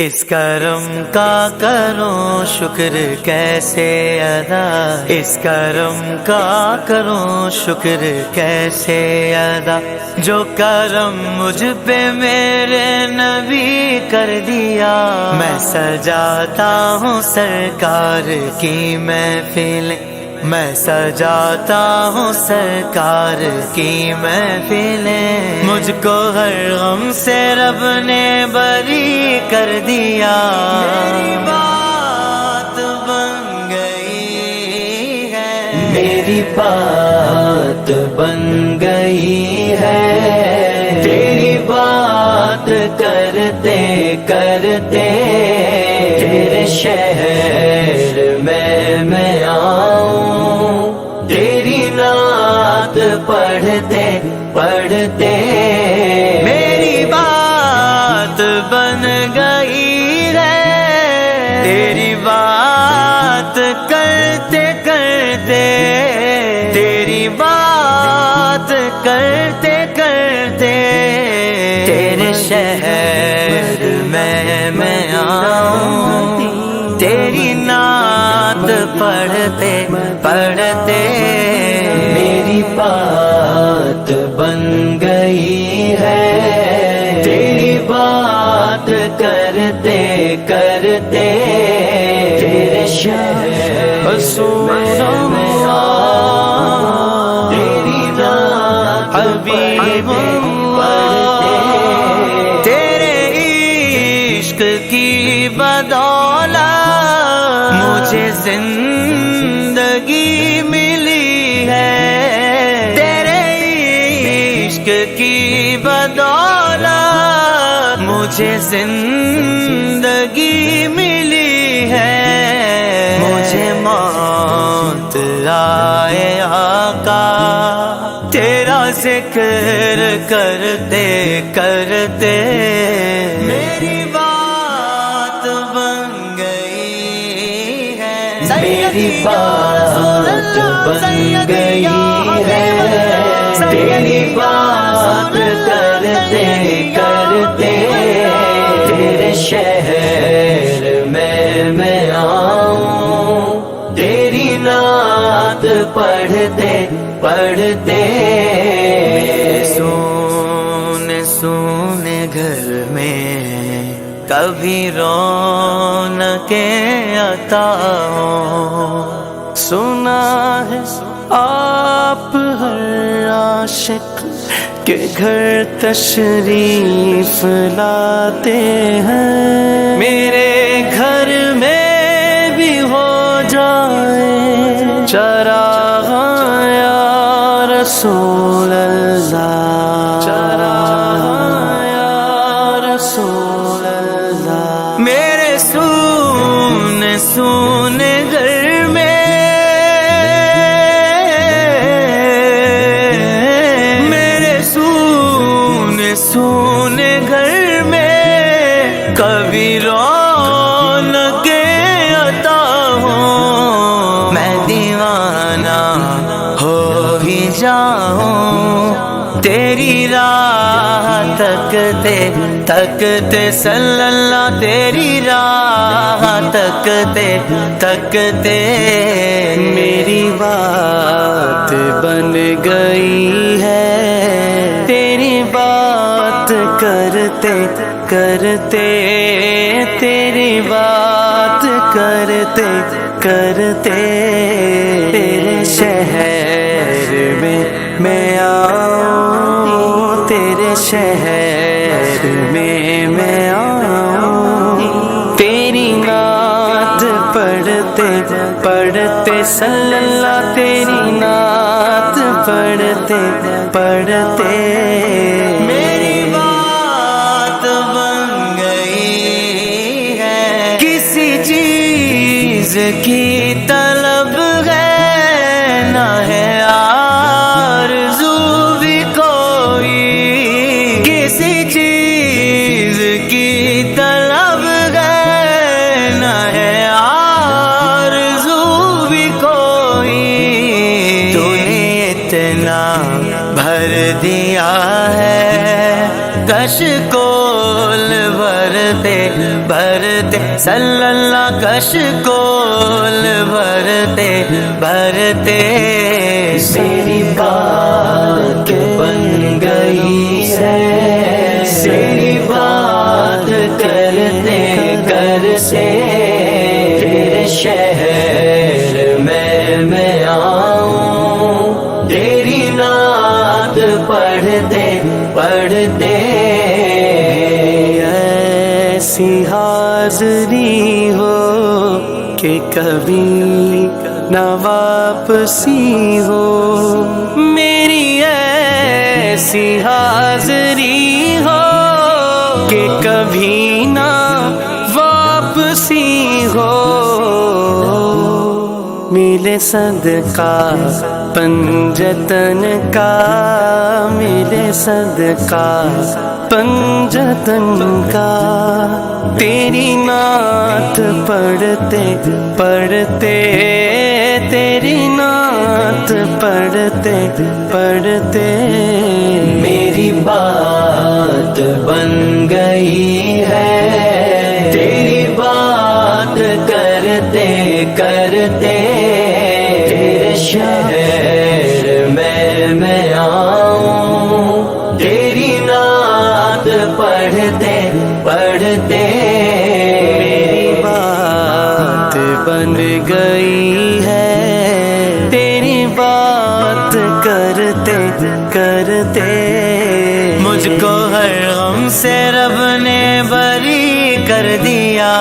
اس کرم کا کروں شکر کیسے ادا، اس کرم کا کروں شکر کیسے ادا، جو کرم مجھ پہ میرے نبی کر دیا۔ میں سجاتا ہوں سرکار کی محفل، میں سجاتا ہوں سرکار کی محفلیں، مجھ کو ہر غم سے رب نے بری کر دیا۔ میری بات بن گئی ہے، میری بات بن گئی ہے، تیری بات کرتے کرتے تیرے شہر میں آؤں، تیری نعت پڑھتے پڑھتے میری بات بن گئی ہے، تیری بات کرتے کرتے تیری بات کرتے کرتے تیرے شہر میں آؤں، تیری نعت پڑھتے پڑھتے میری بات بن گئی ہے، تیری بات کرتے کرتے تیرے شہر میں آؤں، تیری نعت حبیب تیرے عشق کی بدولت مجھے زندگی ملی ہے، تیرے عشق کی بدولت مجھے زندگی ملی ہے، مجھے موت آئے آقا تیرا ذکر کرتے کرتے میری بات بن گئی ہے، میری بات بن گئی ہے، تیری بات کرتے کرتے تیرے شہر میں آؤں، تیری نعت پڑھتے پڑھتے سونے سونے گھر میں کبھی رونقیں عطا ہوں، سنا ہے آپ ہر عاشق کے گھر تشریف لاتے ہیں، میرے گھر میں بھی ہو جائے چراغ یا رسول اللہ، چراغ یا رسول اللہ، میرے سونے سونے گھر میں سونے گھر میں کبھی رونقیں عطا ہوں، میں دیوانہ ہو ہی جاؤں، تیری راہ تکتے تکتے صلی اللہ، تیری راہ تکتے تکتے میری بات بن گئی ہے، تیری بات کرتے کرتے تیری بات کرتے کرتے تیرے شہر میں آؤں، تیرے شہر میں آؤں، تیری نعت پڑھتے پڑھتے صلی اللہ، تیری نعت پڑھتے پڑھتے میری بات بن گئی ہے، کسی چیز کی طلب ہے نہ ہے آرزو بھی کوئی، کسی چیز کی طلب ہے نہ ہے آرزو بھی کوئی، تو نے اتنا بھر دیا ہے کش کول بھر دے بھرتے بھرتے صلی اللہ کشکول بھرتے بھرتے میری بات بن گئی ہے، میری بات کرتے کرتے تیرے شہر میں آؤں، تیری نعت پڑھتے پڑھتے ایسی حاضری ہو کہ کبھی نہ واپسی ہو، میری ایسی حاضری ہو کہ کبھی نہ واپسی ہو، ملے صدقہ پنجتن کا، ملے صدقہ پنجتن کا، تیری نعت پڑھتے پڑھتے تیری نعت پڑھتے پڑھتے میری بات بن گئی ہے، تیری بات کرتے کرتے تیرے شہر میں آؤں، تیری نعت پڑھتے پڑھتے میری بات بن گئی ہے، تیری بات کرتے کرتے مجھ کو ہر غم سے رب نے بری کر دیا،